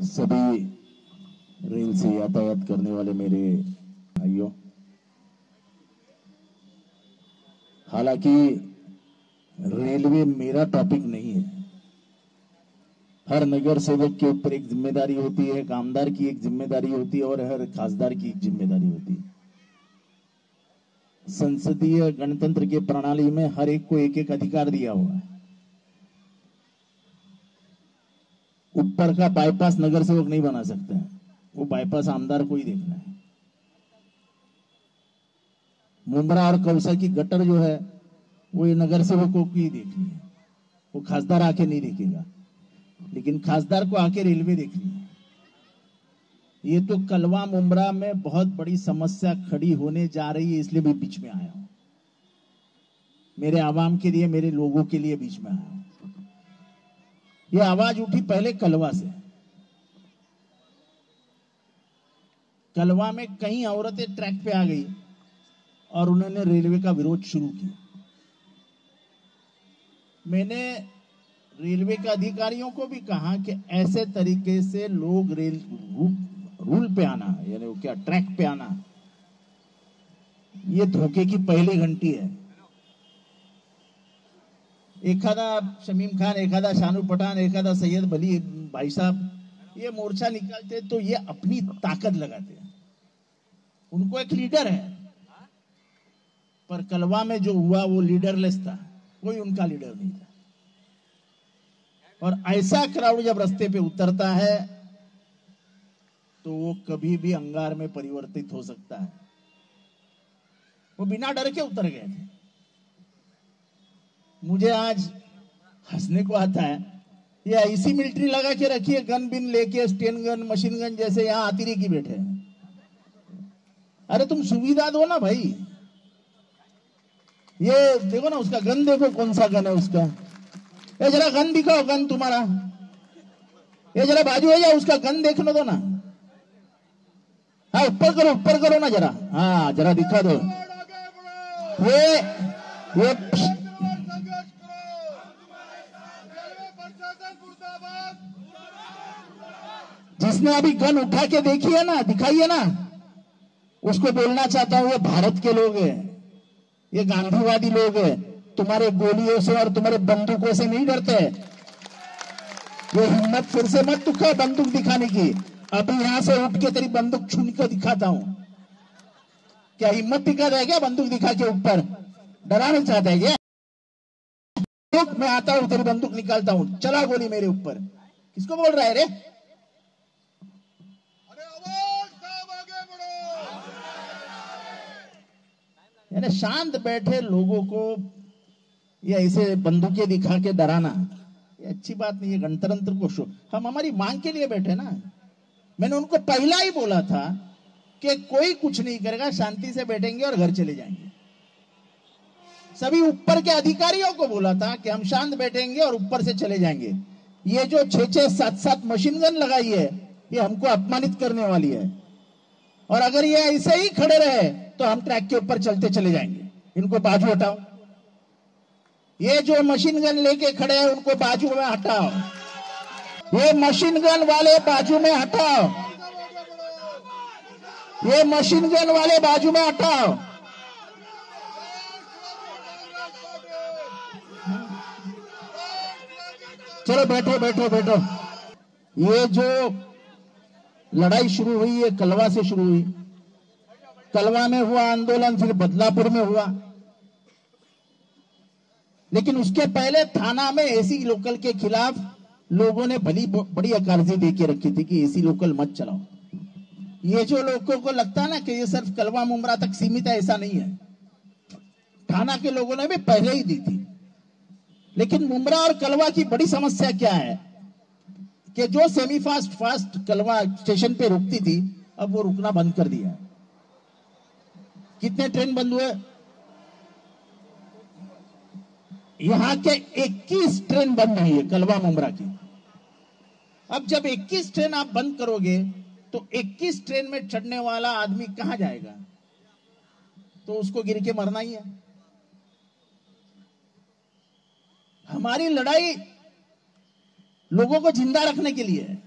सभी रेल से यातायात करने वाले मेरे भाइयों, हालांकि रेलवे मेरा टॉपिक नहीं है। हर नगर सेवक के ऊपर एक जिम्मेदारी होती है, एक आमदार की एक जिम्मेदारी होती है और हर खासदार की एक जिम्मेदारी होती है। संसदीय गणतंत्र के प्रणाली में हर एक को एक एक अधिकार दिया हुआ है। ऊपर का बाईपास नगर सेवक नहीं बना सकते हैं, वो बाईपास आमदार को ही देखना है। मुंब्रा और कौसा की गटर जो है वो ये नगर सेवकों की देखनी है, वो खासदार आके नहीं देखेगा, लेकिन खासदार को आके रेलवे देखनी है। ये तो कलवा मुंब्रा में बहुत बड़ी समस्या खड़ी होने जा रही है, इसलिए मैं बीच में आया हूं। मेरे आवाम के लिए, मेरे लोगों के लिए बीच में आया हूं। ये आवाज उठी पहले कलवा से। कलवा में कई औरतें ट्रैक पे आ गई और उन्होंने रेलवे का विरोध शुरू किया। मैंने रेलवे के अधिकारियों को भी कहा कि ऐसे तरीके से लोग रेल रूल पे आना, यानी क्या ट्रैक पे आना, ये धोखे की पहली घंटी है। एखादा शमीम खान, एखादा शानू पठान, एखादा सैयद भली भाई साहब ये मोर्चा निकालते तो ये अपनी ताकत लगाते हैं। उनको एक लीडर है, पर कलवा में जो हुआ वो लीडरलेस था, कोई उनका लीडर नहीं था। और ऐसा क्राउड जब रास्ते पे उतरता है तो वो कभी भी अंगार में परिवर्तित हो सकता है। वो बिना डर के उतर गए थे। मुझे आज हंसने को आता है, ये ऐसी मिलिट्री लगा के रखी है, गन बिन लेके, स्टेन गन, मशीन गन, जैसे यहां आतिरी की बैठे हैं। अरे तुम सुविधा दो ना भाई। ये देखो ना, उसका गन देखो, कौन सा गन है उसका। ये जरा गन दिखाओ, गन तुम्हारा। ये जरा बाजू है, या उसका गन देखने दो ना। हाँ, ऊपर करो ना जरा। हाँ, जरा दिखा दो। ये जिसने अभी गन उठा के देखी है ना, दिखाई है ना, उसको बोलना चाहता हूं, ये भारत के लोग हैं, ये गांधीवादी लोग हैं। तुम्हारे गोलियों से और तुम्हारे बंदूकों से नहीं डरते। ये हिम्मत फिर से मत दिखाओ बंदूक दिखाने की। अभी यहां से उठ के तेरी बंदूक छूने को दिखाता हूं। क्या हिम्मत दिखाता है क्या बंदूक दिखा के ऊपर? डराना चाहता है क्या? मैं आता हूं, तेरी बंदूक निकालता हूं, चला गोली मेरे ऊपर। किसको बोल रहा है रे? यानी शांत बैठे लोगों को ये ऐसे बंदूकें दिखा के डराना, ये अच्छी बात नहीं है। गणतंत्र को शो, हम हमारी मांग के लिए बैठे ना। मैंने उनको पहला ही बोला था कि कोई कुछ नहीं करेगा, शांति से बैठेंगे और घर चले जाएंगे। सभी ऊपर के अधिकारियों को बोला था कि हम शांत बैठेंगे और ऊपर से चले जाएंगे। ये जो 6-6, 7-7 मशीन गन लगाई है, ये हमको अपमानित करने वाली है। और अगर ये ऐसे ही खड़े रहे तो हम ट्रैक के ऊपर चलते चले जाएंगे। इनको बाजू हटाओ। ये जो मशीन गन लेके खड़े हैं उनको बाजू में हटाओ। ये मशीन गन वाले बाजू में हटाओ। ये मशीन गन वाले बाजू में हटाओ। चलो बैठो बैठो बैठो। ये जो लड़ाई शुरू हुई है कलवा से शुरू हुई। कलवा में हुआ आंदोलन, फिर बदलापुर में हुआ, लेकिन उसके पहले थाना में एसी लोकल के खिलाफ लोगों ने भली बड़ी अकार्जी दे के रखी थी कि एसी लोकल मत चलाओ। ये जो लोगों को लगता है ना कि ये सिर्फ कलवा मुंब्रा तक सीमित है, ऐसा नहीं है। थाना के लोगों ने भी पहले ही दी थी। लेकिन मुंब्रा और कलवा की बड़ी समस्या क्या है कि जो सेमी फास्ट कलवा स्टेशन पे रुकती थी, अब वो रुकना बंद कर दिया। कितने ट्रेन बंद हुए? यहां के 21 ट्रेन बंद हुई है कलवा मुंब्रा की। अब जब 21 ट्रेन आप बंद करोगे तो 21 ट्रेन में चढ़ने वाला आदमी कहां जाएगा? तो उसको गिर के मरना ही है। हमारी लड़ाई लोगों को जिंदा रखने के लिए है।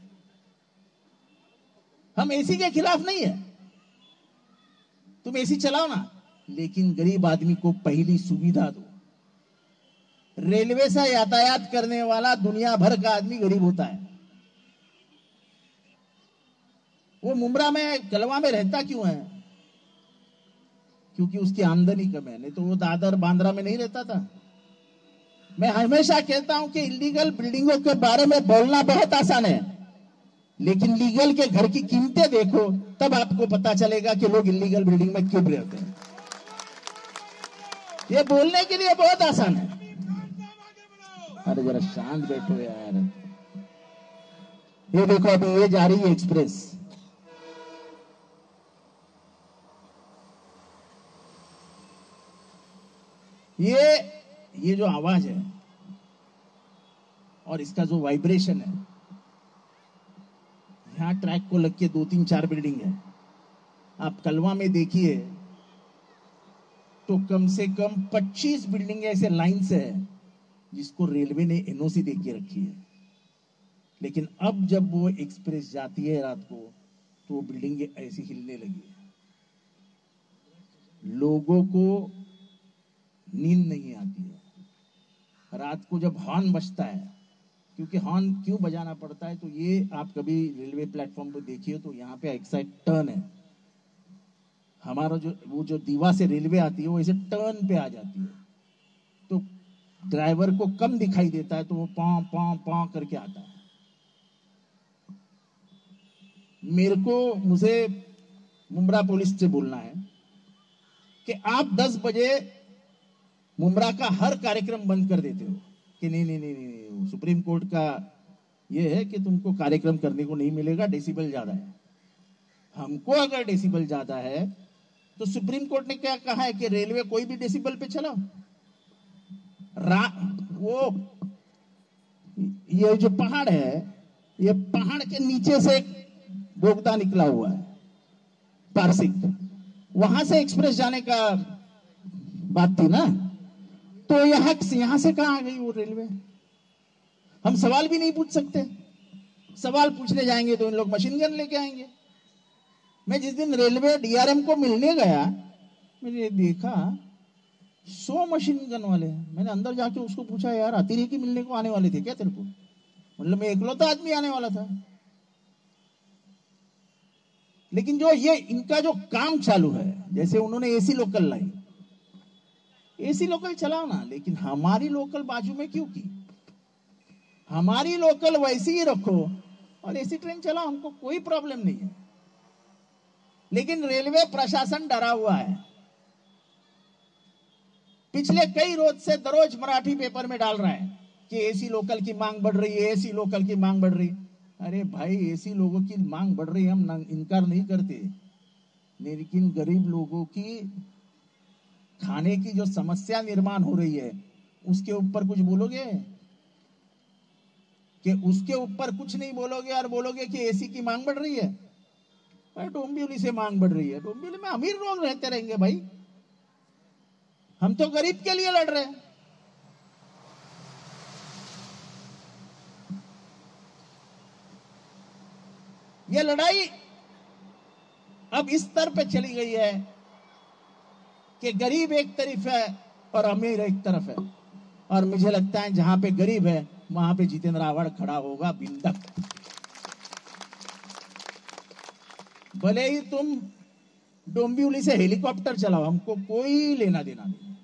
हम एसी के खिलाफ नहीं है, तुम एसी चलाओ ना, लेकिन गरीब आदमी को पहली सुविधा दो। रेलवे से यातायात करने वाला दुनिया भर का आदमी गरीब होता है। वो मुंब्रा में, कलवा में रहता क्यों है? क्योंकि उसकी आमदनी कम है, नहीं तो वो दादर बांद्रा में नहीं रहता था। मैं हमेशा कहता हूं कि इलीगल बिल्डिंगों के बारे में बोलना बहुत आसान है, लेकिन लीगल के घर की कीमतें देखो, तब आपको पता चलेगा कि लोग इलीगल बिल्डिंग में क्यों रहते हैं। ये बोलने के लिए बहुत आसान है। अरे जरा शांत बैठो यार। ये देखो अभी ये जा रही है एक्सप्रेस, ये जो आवाज है और इसका जो वाइब्रेशन है, यहां ट्रैक को लग के 2-3-4 बिल्डिंग है। आप कलवा में देखिए तो कम से कम 25 बिल्डिंग ऐसे लाइन से है जिसको रेलवे ने एनओसी दे के रखी है। लेकिन अब जब वो एक्सप्रेस जाती है रात को तो वो बिल्डिंगें ऐसी हिलने लगी है। लोगों को नींद नहीं आती है। रात को जब हॉर्न बजता है, क्योंकि हॉर्न क्यों बजाना पड़ता है, तो ये आप कभी रेलवे प्लेटफॉर्म पर देखिए तो यहाँ पे एक साइड टर्न है। हमारा वो जो दीवा से रेलवे आती है वो ऐसे टर्न पे आ जाती है, तो ड्राइवर को कम दिखाई देता है, तो वो पां पां पां करके आता है। मुझे मुंब्रा पुलिस से बोलना है कि आप 10 बजे मुंब्रा का हर कार्यक्रम बंद कर देते हो कि नहीं नहीं नहीं नहीं, सुप्रीम कोर्ट का ये है कि तुमको कार्यक्रम करने को नहीं मिलेगा, डेसिबल ज्यादा है। हमको अगर डेसिबल ज्यादा है तो सुप्रीम कोर्ट ने क्या कहा है कि रेलवे कोई भी डेसिबल पे चलाओ। वो ये जो पहाड़ है, ये पहाड़ के नीचे से बोगदा निकला हुआ है पारसिक, वहां से एक्सप्रेस जाने का बात थी ना, तो यहां से कहां आ गई वो रेलवे? हम सवाल भी नहीं पूछ सकते। सवाल पूछने जाएंगे तो इन लोग मशीन गन लेके आएंगे। मैं जिस दिन रेलवे डीआरएम को मिलने गया, मैंने देखा 100 मशीन गन वाले हैं। मैंने अंदर जाके उसको पूछा, यार अतिरेकी मिलने को आने वाले थे क्या तेरे को? मतलब मैं इकलौता आदमी आने वाला था। लेकिन जो ये इनका जो काम चालू है, जैसे उन्होंने एसी लोकल लाई, एसी लोकल चलाओ ना, लेकिन हमारी लोकल बाजू में क्यों की? हमारी लोकल वैसी ही रखो और एसी ट्रेन चलाओ, हमको कोई प्रॉब्लम नहीं है। लेकिन रेलवे प्रशासन डरा हुआ है। पिछले कई रोज से दररोज मराठी पेपर में डाल रहा है कि एसी लोकल की मांग बढ़ रही है, एसी लोकल की मांग बढ़ रही है। अरे भाई, एसी लोगों की मांग बढ़ रही है, हम इनकार नहीं करते, लेकिन गरीब लोगों की खाने की जो समस्या निर्माण हो रही है उसके ऊपर कुछ बोलोगे? कि उसके ऊपर कुछ नहीं बोलोगे और बोलोगे कि एसी की मांग बढ़ रही है। भाई डोंबिवली से मांग बढ़ रही है, डोंबिवली में अमीर लोग रहते रहेंगे भाई, हम तो गरीब के लिए लड़ रहे हैं। ये लड़ाई अब इस स्तर पे चली गई है कि गरीब एक तरफ है और अमीर एक तरफ है। और मुझे लगता है जहां पे गरीब है वहां पे जितेंद्र आव्हाड खड़ा होगा बिंदक। भले ही तुम डोंबिवली से हेलीकॉप्टर चलाओ, हमको कोई लेना देना नहीं,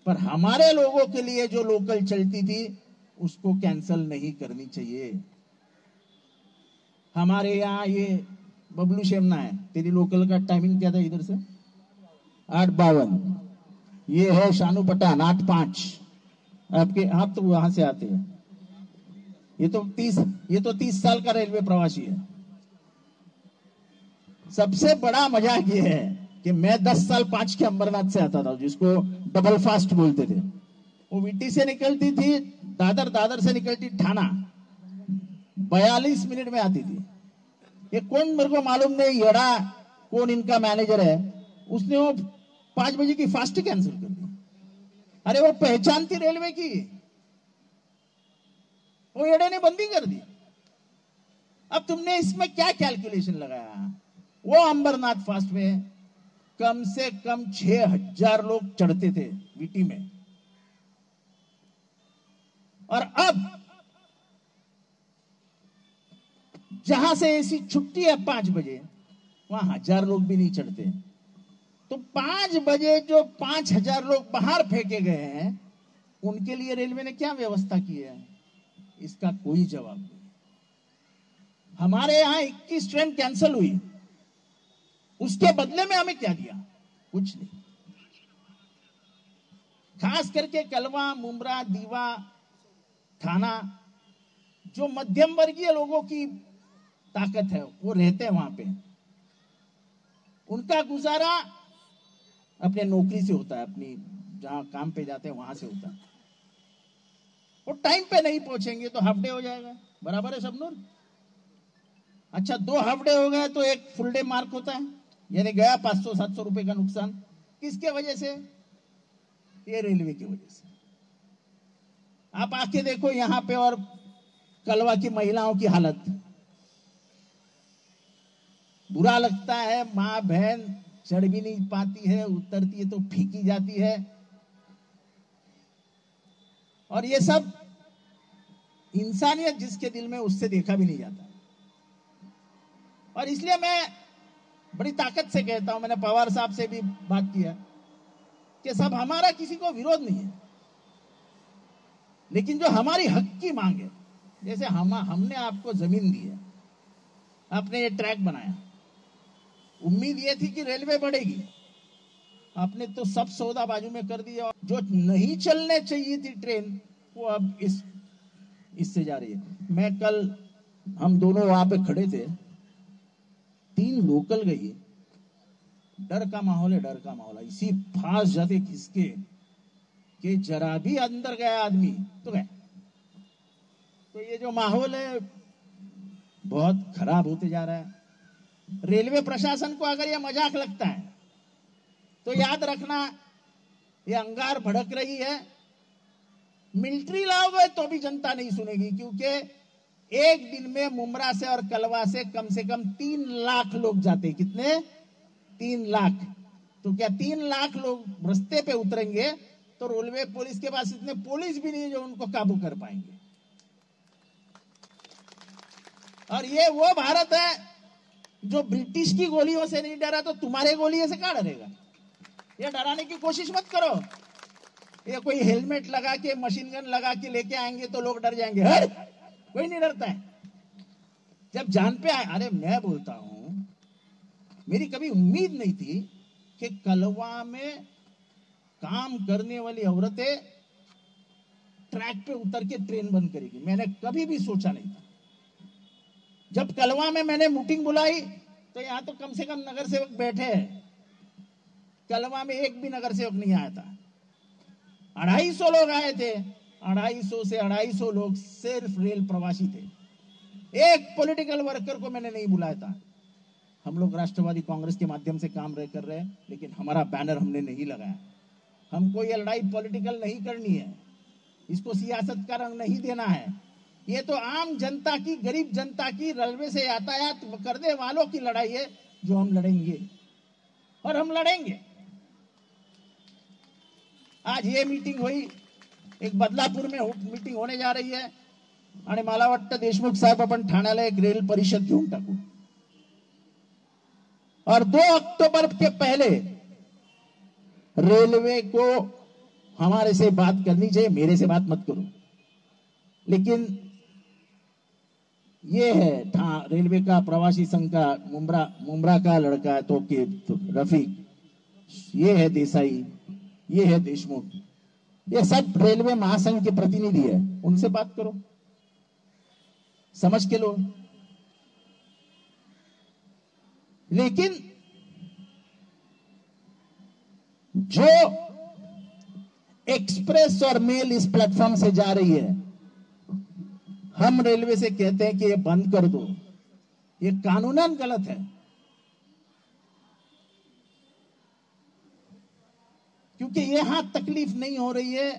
पर हमारे लोगों के लिए जो लोकल चलती थी उसको कैंसिल नहीं करनी चाहिए। हमारे यहाँ ये बबलू शेमना है, तेरी लोकल का टाइमिंग क्या था इधर से? 8:52। ये है शानू पठान 8:05। आपके आप तो वहां से आते हैं। ये तो 30 साल का रेलवे प्रवासी है। सबसे बड़ा मजाक ये है कि मैं 10 साल 5 के अंबरनाथ से आता था, जिसको डबल फास्ट बोलते थे। वो विटी से निकलती थी दादर, दादर से निकलती ठाना, 42 मिनट में आती थी। ये कौन मेरे को मालूम नहीं, येड़ा कौन इनका मैनेजर है, उसने वो 5 बजे की फास्ट कैंसिल कर दी। अरे वो पहचान थी रेलवे की, वो येड़े ने बंदी कर दी। अब तुमने इसमें क्या कैलकुलेशन लगाया? वो अंबरनाथ फास्ट में कम से कम 6,000 लोग चढ़ते थे वीटी में, और अब जहां से ऐसी छुट्टी है 5 बजे, वहां 1,000 लोग भी नहीं चढ़ते। तो 5 बजे जो 5,000 लोग बाहर फेंके गए हैं, उनके लिए रेलवे ने क्या व्यवस्था की है? इसका कोई जवाब नहीं। हमारे यहां 21 ट्रेन कैंसिल हुई, उसके बदले में हमें क्या दिया? कुछ नहीं। खास करके कलवा, मुमरा, दीवा, थाना, जो मध्यम वर्गीय लोगों की ताकत है, वो रहते हैं वहां पे, उनका गुजारा अपने नौकरी से होता है, अपनी जहां काम पे जाते हैं वहां से होता है। वो टाइम पे नहीं पहुंचेंगे तो हाफ डे हो जाएगा, बराबर है शबनूर? अच्छा, 2 हाफ डे हो गए तो एक फुल डे मार्क होता है, यानी गया 500-700 रुपए का नुकसान। किसके वजह से? ये रेलवे की वजह से। आप आके देखो यहां पे और कलवा की महिलाओं की हालत, बुरा लगता है। मां बहन चढ़ भी नहीं पाती है, उतरती है तो फीकी जाती है, और ये सब इंसानियत जिसके दिल में, उससे देखा भी नहीं जाता। और इसलिए मैं बड़ी ताकत से कहता हूं, मैंने पवार साहब से भी बात किया कि सब हमारा किसी को विरोध नहीं है, लेकिन जो हमारी हक की मांग है, जैसे हमने आपको जमीन दी है, आपने ये ट्रैक बनाया, उम्मीद ये थी कि रेलवे बढ़ेगी, आपने तो सब सौदा बाजू में कर दिया। जो नहीं चलने चाहिए थी ट्रेन, वो अब इससे जा रही है। मैं कल, हम दोनों वहां पे खड़े थे, 3 लोकल गई, डर का माहौल है, डर का माहौल है। इसी फास्ट जाते किसके कि जरा भी अंदर गया आदमी तो गए। तो ये जो माहौल है बहुत खराब होते जा रहा है। रेलवे प्रशासन को अगर ये मजाक लगता है तो याद रखना, ये अंगार भड़क रही है। मिलिट्री लाओगे तो भी जनता नहीं सुनेगी, क्योंकि एक दिन में मुमरा से और कलवा से कम 3 लाख लोग जाते। कितने? 3 लाख। तो क्या 3 लाख लोग रास्ते पे उतरेंगे तो रेलवे पुलिस के पास इतने पुलिस भी नहीं जो उनको काबू कर पाएंगे। और ये वो भारत है जो ब्रिटिश की गोलियों से नहीं डरा, तो तुम्हारे गोलियों से क्या डरेगा? ये डराने की कोशिश मत करो। ये कोई हेलमेट लगा के, मशीन गन लगा के लेके आएंगे तो लोग डर जाएंगे। हर कोई नहीं डरता है जब जान पे आए। अरे मैं बोलता हूं, मेरी कभी उम्मीद नहीं थी कि कलवा में काम करने वाली औरतें ट्रैक पे उतर के ट्रेन बंद करेगी। मैंने कभी भी सोचा नहीं था। जब कलवा में मैंने मीटिंग बुलाई तो यहां तो कम से कम नगर सेवक बैठे हैं, कलवा में एक भी नगर सेवक नहीं आया था। 250 लोग आए थे, 250 से 250 लोग सिर्फ रेल प्रवासी थे। एक पॉलिटिकल वर्कर को मैंने नहीं बुलाया था। हम लोग राष्ट्रवादी कांग्रेस के माध्यम से काम कर रहे हैं, लेकिन हमारा बैनर हमने नहीं लगाया। हमको ये लड़ाई पॉलिटिकल नहीं करनी है, इसको सियासत का रंग नहीं देना है। ये तो आम जनता की, गरीब जनता की, रेलवे से यातायात करने वालों की लड़ाई है जो हम लड़ेंगे, और हम लड़ेंगे। आज ये मीटिंग हुई, एक बदलापूर में मीटिंग होने जा रही है, आणि मला वाटतं देशमुख साहेब आपण ठाण्याला एक रेल परिषद घेऊन टाकू, और 2 अक्टूबर के पहले रेलवे को हमारे से बात करनी चाहिए। मेरे से बात मत करो, लेकिन ये है रेलवे का प्रवासी संघ का मुमरा का लड़का तो रफीक, ये है देसाई, ये है देशमुख, ये सब रेलवे महासंघ के प्रतिनिधि है। उनसे बात करो, समझ के लो। लेकिन जो एक्सप्रेस और मेल इस प्लेटफॉर्म से जा रही है, हम रेलवे से कहते हैं कि ये बंद कर दो। ये कानूनन गलत है, क्योंकि यहां तकलीफ नहीं हो रही है।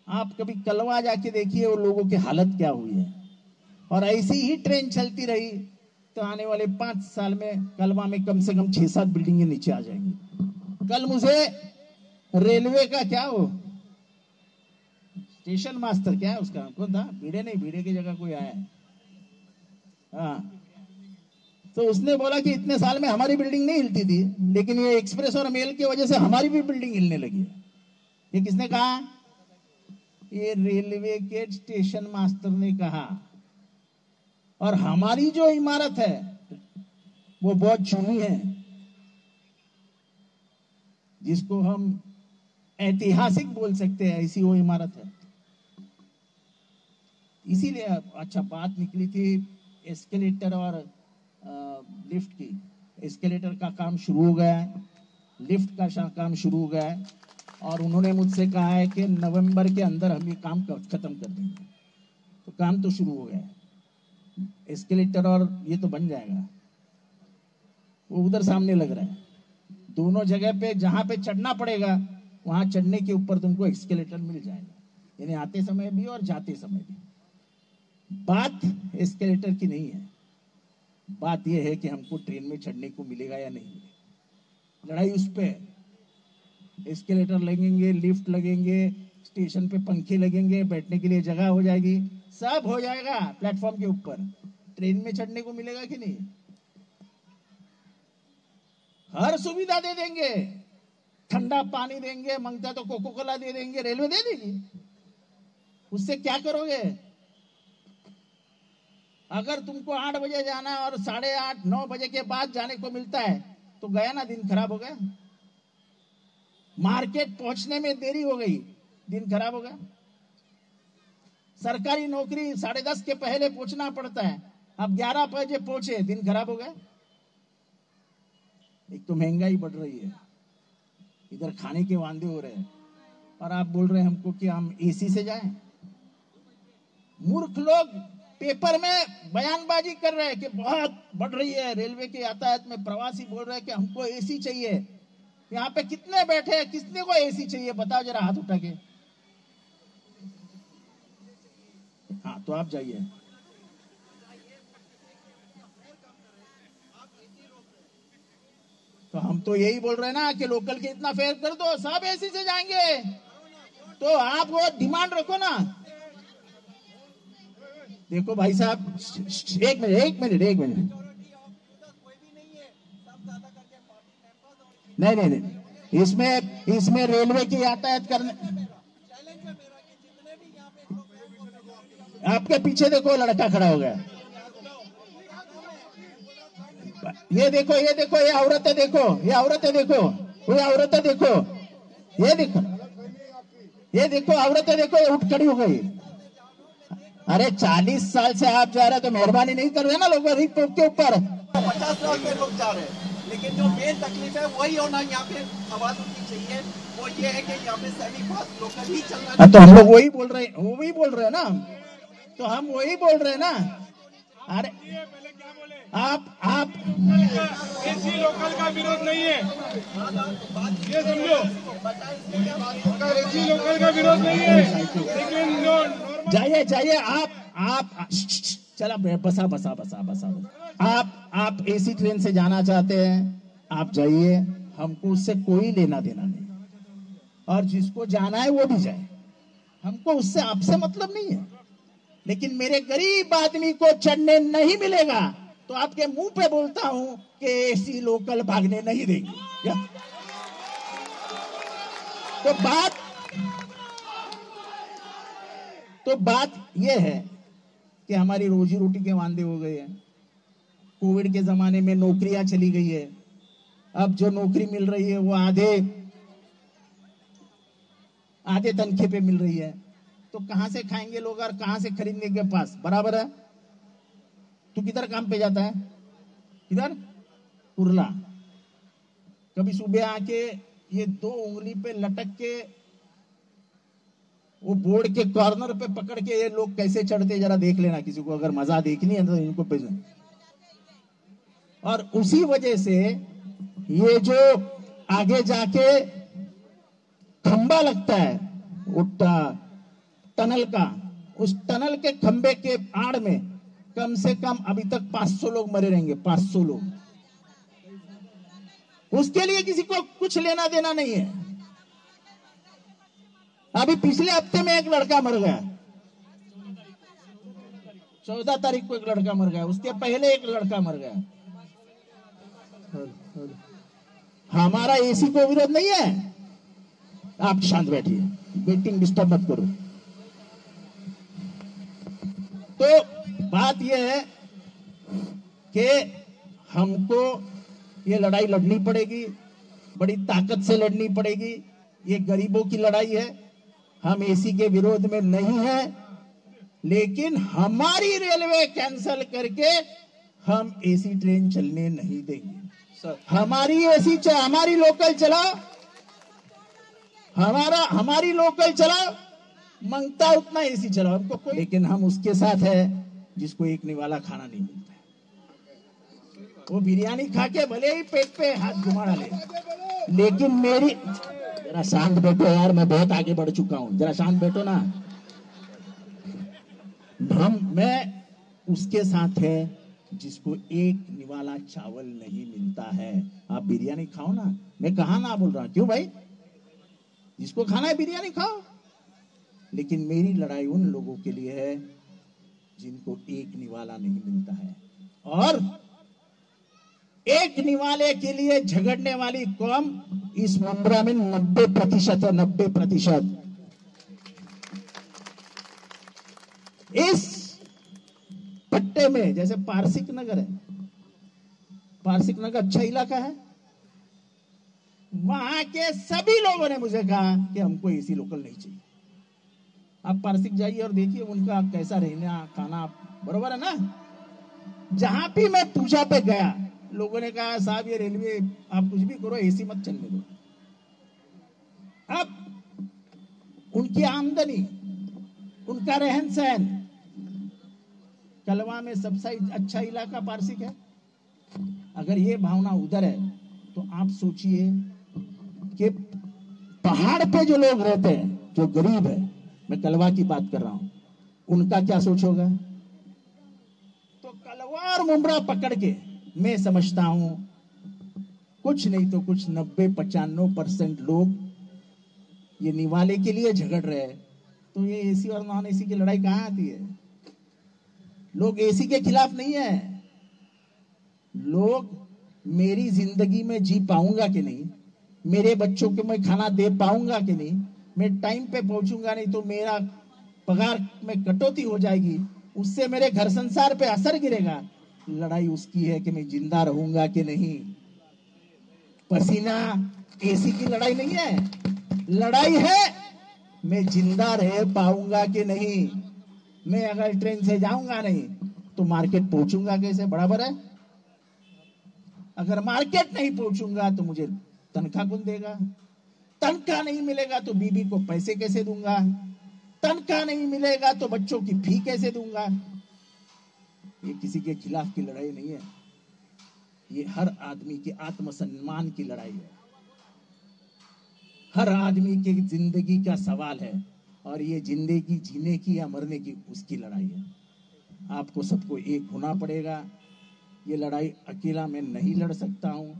आप कभी कलवा जाके देखिए वो लोगों की हालत क्या हुई है। और ऐसी ही ट्रेन चलती रही तो आने वाले 5 साल में कलवा में कम से कम 6-7 बिल्डिंगें नीचे आ जाएंगी। कल मुझे रेलवे का क्या हो स्टेशन मास्टर क्या है उसका कौन था, भिड़े नहीं, भिड़े की जगह कोई आया है, हाँ, तो उसने बोला कि इतने साल में हमारी बिल्डिंग नहीं हिलती थी, लेकिन ये एक्सप्रेस और मेल की वजह से हमारी भी बिल्डिंग हिलने लगी है। ये किसने कहा? ये रेलवे के स्टेशन मास्टर ने कहा। और हमारी जो इमारत है वो बहुत चुनी है, जिसको हम ऐतिहासिक बोल सकते हैं, ऐसी वो इमारत है। इसीलिए अच्छा बात निकली थी एस्केलेटर और लिफ्ट की। एस्केलेटर का काम शुरू हो गया है, लिफ्ट का काम शुरू हो गया है, और उन्होंने मुझसे कहा है कि नवंबर के अंदर हम ये काम खत्म कर देंगे। तो काम तो शुरू हो गया है, एस्केलेटर और ये तो बन जाएगा, वो उधर सामने लग रहा है। दोनों जगह पे जहां पे चढ़ना पड़ेगा वहां चढ़ने के ऊपर तुमको एस्केलेटर मिल जाएगा, यानी आते समय भी और जाते समय भी। बात एस्केलेटर की नहीं है, बात यह है कि हमको ट्रेन में चढ़ने को मिलेगा या नहीं मिलेगा। लड़ाई उस पे। एस्केलेटर लगेंगे, लिफ्ट लगेंगे, स्टेशन पे पंखे लगेंगे, बैठने के लिए जगह हो जाएगी, सब हो जाएगा प्लेटफॉर्म के ऊपर। ट्रेन में चढ़ने को मिलेगा कि नहीं? हर सुविधा दे देंगे, ठंडा पानी देंगे, मांगता तो कोको कोला दे देंगे, रेलवे दे देगी। उससे क्या करोगे? अगर तुमको 8 बजे जाना है और 8:30 9 बजे के बाद जाने को मिलता है तो गया ना, दिन खराब हो गया। मार्केट पहुंचने में देरी हो गई, दिन खराब हो गया। सरकारी नौकरी 10:30 के पहले पहुंचना पड़ता है, अब 11 बजे पहुंचे, दिन खराब हो गया। एक तो महंगाई बढ़ रही है, इधर खाने के वांदे हो रहे हैं, और आप बोल रहे हैं हमको कि हम एसी से जाएं। मूर्ख लोग पेपर में बयानबाजी कर रहे हैं कि बहुत बढ़ रही है रेलवे के यातायात में। प्रवासी बोल रहे हैं कि हमको एसी चाहिए। यहाँ पे कितने बैठे हैं, किसने को एसी चाहिए बताओ जरा, हाथ उठा के। हाँ तो आप जाइए। तो हम तो यही बोल रहे हैं ना कि लोकल के इतना फेयर कर दो, सब एसी से जाएंगे। तो आप वो डिमांड रखो ना। देखो भाई साहब, एक मिनट। नहीं, इसमें रेलवे की यातायात करने। आपके पीछे देखो लड़का खड़ा हो गया। ये देखो, ये औरतें देखो, ये औरतें देखो, ये देखो औरतें देखो, ये उठ खड़ी हो गई। अरे 40 साल से आप जा रहे हैं तो मेहरबानी नहीं कर रहे ना लोग के ऊपर। 50 साल से लोग जा रहे हैं, लेकिन जो मेन तकलीफ है वही होना यहाँ पे आवाज उठनी चाहिए। वो ये है कि यहाँ पे सभी पास लोकल ही चलना। तो हम लोग वही बोल रहे हैं ना, तो हम वही बोल रहे हैं ना। अरे आप एसी लोकल का विरोध नहीं है, ये समझो। एसी लोकल का विरोध नहीं है, लेकिन जाइए आप चला बसा। आप एसी ट्रेन से जाना चाहते हैं, आप जाइए, हमको उससे कोई लेना देना नहीं। और जिसको जाना है वो भी जाए, हमको उससे आपसे मतलब नहीं है। लेकिन मेरे गरीब आदमी को चढ़ने नहीं मिलेगा तो आपके मुंह पे बोलता हूं कि एसी लोकल भागने नहीं देंगे। तो बात यह है कि हमारी रोजी रोटी के वांदे हो गए हैं। कोविड के जमाने में नौकरियां चली गई है, अब जो नौकरी मिल रही है वो आधे तनखे पे मिल रही है। तो कहां से खाएंगे लोग और कहां से खरीदने के पास? बराबर है। तू किधर काम पे जाता है? किधर? कुर्ला। कभी सुबह आके ये 2 उंगली पे लटक के वो बोर्ड के कॉर्नर पे पकड़ के ये लोग कैसे चढ़ते जरा देख लेना। किसी को अगर मजा देखनी है तो इनको पे। और उसी वजह से ये जो आगे जाके खंबा लगता है वो टनल का, उस टनल के खंबे के आड़ में कम से कम अभी तक 500 लोग मरे रहेंगे, 500 लोग। उसके लिए किसी को कुछ लेना देना नहीं है। अभी पिछले हफ्ते में एक लड़का मर गया, 14 तारीख को एक लड़का मर गया, उसके पहले एक लड़का मर गया। हमारा एसी को विरोध नहीं है। आप शांत बैठिए, मीटिंग डिस्टर्ब मत करो। तो बात यह है कि हमको ये लड़ाई लड़नी पड़ेगी, बड़ी ताकत से लड़नी पड़ेगी। ये गरीबों की लड़ाई है। हम एसी के विरोध में नहीं है, लेकिन हमारी रेलवे कैंसल करके हम एसी ट्रेन चलने नहीं देंगे। हमारी एसी हमारी लोकल चलाओ, हमारी लोकल चलाओ, मांगता उतना एसी चलाओ, हमको कोई। लेकिन हम उसके साथ है जिसको एक निवाला खाना नहीं मिलता है। वो बिरयानी खा के भले ही पेट पे हाथ घुमा डाले, लेकिन मेरी जरा शांत बैठो यार, मैं बहुत आगे बढ़ चुका हूं, जरा शांत बैठो ना। मैं उसके साथ है जिसको एक निवाला चावल नहीं मिलता है। आप बिरयानी खाओ ना, मैं कहा ना बोल रहा, क्यों भाई? जिसको खाना है बिरयानी खाओ। लेकिन मेरी लड़ाई उन लोगों के लिए है जिनको एक निवाला नहीं मिलता है। और एक निवाले के लिए झगड़ने वाली कौम इस मुंब्रा में 90% है, 90%। इस पट्टे में जैसे पारसिक नगर है, पारसिक नगर अच्छा इलाका है, वहां के सभी लोगों ने मुझे कहा कि हमको एसी लोकल नहीं चाहिए। आप पारसिक जाइए और देखिए उनका कैसा रहना खाना, बरोबर है ना। जहां भी मैं पूजा पे गया, लोगों ने कहा साहब ये रेलवे आप कुछ भी करो, एसी मत चलने दो। अब उनकी आमदनी, उनका रहन सहन, कलवा में सबसे अच्छा इलाका पारसिक है। अगर ये भावना उधर है तो आप सोचिए कि पहाड़ पे जो लोग रहते हैं, जो गरीब है, मैं कलवा की बात कर रहा हूं, उनका क्या सोच होगा। तो कलवा और मुंब्रा पकड़ के मैं समझता हूं कुछ नहीं तो कुछ 90-95% लोग ये निवाले के लिए झगड़ रहे हैं। तो ये एसी और नॉन एसी की लड़ाई कहां आती है? लोग एसी के खिलाफ नहीं है। लोग मेरी जिंदगी में जी पाऊंगा कि नहीं, मेरे बच्चों को मैं खाना दे पाऊंगा कि नहीं, मैं टाइम पे पहुंचूंगा नहीं तो मेरा पगार में कटौती हो जाएगी, उससे मेरे घर संसार पे असर गिरेगा। लड़ाई उसकी है कि मैं जिंदा रहूंगा कि नहीं। पसीना एसी की लड़ाई नहीं है, लड़ाई है मैं जिंदा रह पाऊंगा कि नहीं। मैं अगर ट्रेन से जाऊंगा नहीं तो मार्केट पहुंचूंगा कैसे? बराबर है। अगर मार्केट नहीं पहुंचूंगा तो मुझे तनख्वाह कौन देगा? तनख्वाह नहीं मिलेगा तो बीबी को पैसे कैसे दूंगा? तनख्वाह नहीं मिलेगा तो बच्चों की फी कैसे दूंगा? ये किसी के खिलाफ की लड़ाई नहीं है, ये हर आदमी के आत्मसम्मान की लड़ाई है, हर आदमी की जिंदगी का सवाल है। और ये जिंदगी जीने की या मरने की, उसकी लड़ाई है। आपको सबको एक होना पड़ेगा। ये लड़ाई अकेला मैं नहीं लड़ सकता हूं।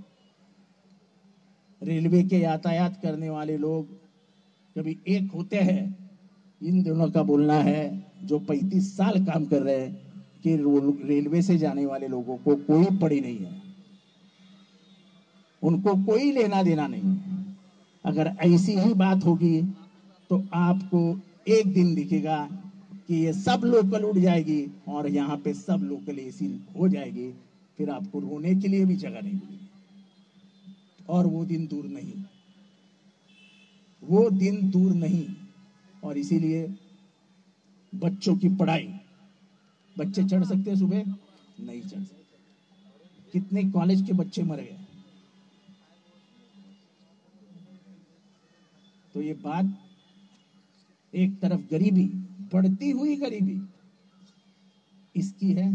रेलवे के यातायात करने वाले लोग कभी एक होते हैं। इन दोनों का बोलना है जो 35 साल काम कर रहे हैं कि रेलवे से जाने वाले लोगों को कोई पड़ी नहीं है, उनको कोई लेना देना नहीं है। अगर ऐसी ही बात होगी तो आपको एक दिन दिखेगा कि ये सब लोकल उड़ जाएगी और यहाँ पे सब लोकल एसी हो जाएगी, फिर आपको रोने के लिए भी जगह नहीं मिलेगी। और वो दिन दूर नहीं, वो दिन दूर नहीं। और इसीलिए बच्चों की पढ़ाई, बच्चे चढ़ सकते हैं सुबह? नहीं चढ़ सकते। कितने कॉलेज के बच्चे मर गए। तो ये बात, एक तरफ गरीबी, बढ़ती हुई गरीबी इसकी है,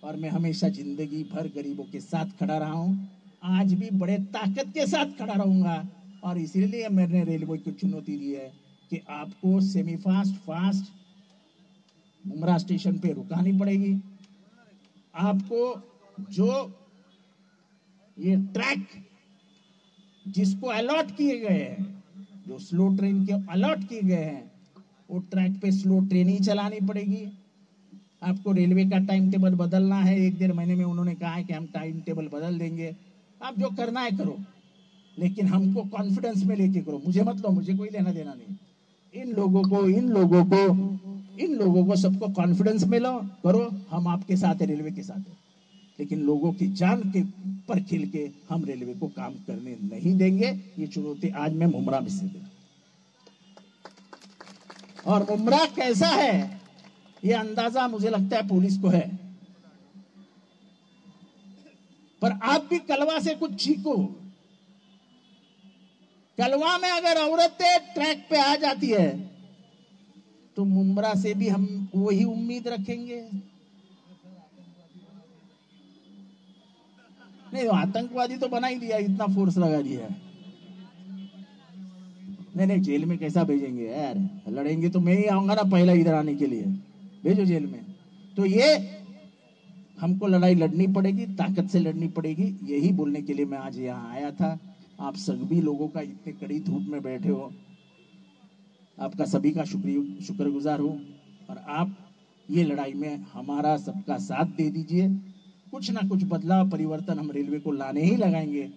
और मैं हमेशा जिंदगी भर गरीबों के साथ खड़ा रहा हूं, आज भी बड़े ताकत के साथ खड़ा रहूंगा। और इसीलिए मैंने रेलवे को चुनौती दी है कि आपको semi fast, fast Mumbra station पे रुकानी पड़ेगी। आपको जो ये ट्रैक जिसको अलॉट किए गए हैं, जो स्लो ट्रेन के अलॉट किए गए हैं, वो ट्रैक पे स्लो ट्रेन ही चलानी पड़ेगी। आपको रेलवे का टाइम टेबल बदलना है, 1-1.5 महीने में उन्होंने कहा है कि हम टाइम टेबल बदल देंगे। आप जो करना है करो, लेकिन हमको कॉन्फिडेंस में लेके करो। मुझे मत लो, मुझे कोई लेना देना नहीं। इन लोगों को सबको कॉन्फिडेंस में लो, करो। हम आपके साथ है, रेलवे के साथ है, लेकिन लोगों की जान के पर खिल के हम रेलवे को काम करने नहीं देंगे। ये चुनौती आज मैं मुमरा में से दे। और मुमरा कैसा है ये अंदाजा मुझे लगता है पुलिस को है, पर आप भी कलवा से कुछ सीखो। कलवा में अगर औरतें ट्रैक पे आ जाती है तो मुमरा से भी हम वही उम्मीद रखेंगे। नहीं, आतंकवादी तो बना ही दिया, इतना फोर्स लगा दिया। नहीं, जेल में कैसा भेजेंगे यार? लड़ेंगे तो मैं ही आऊंगा ना पहला इधर आने के लिए, भेजो जेल में। तो ये हमको लड़ाई लड़नी पड़ेगी, ताकत से लड़नी पड़ेगी। यही बोलने के लिए मैं आज यहाँ आया था। आप सभी लोगों का इतने कड़ी धूप में बैठे हो, आपका सभी का शुक्रगुजार हूँ। और आप ये लड़ाई में हमारा सबका साथ दे दीजिए। कुछ ना कुछ बदलाव परिवर्तन हम रेलवे को लाने ही लगाएंगे,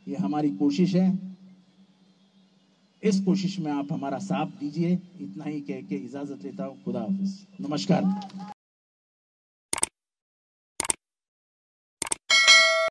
ये हमारी कोशिश है। इस कोशिश में आप हमारा साथ दीजिए। इतना ही कह के इजाजत लेता हूँ। खुदा हाफिज, नमस्कार।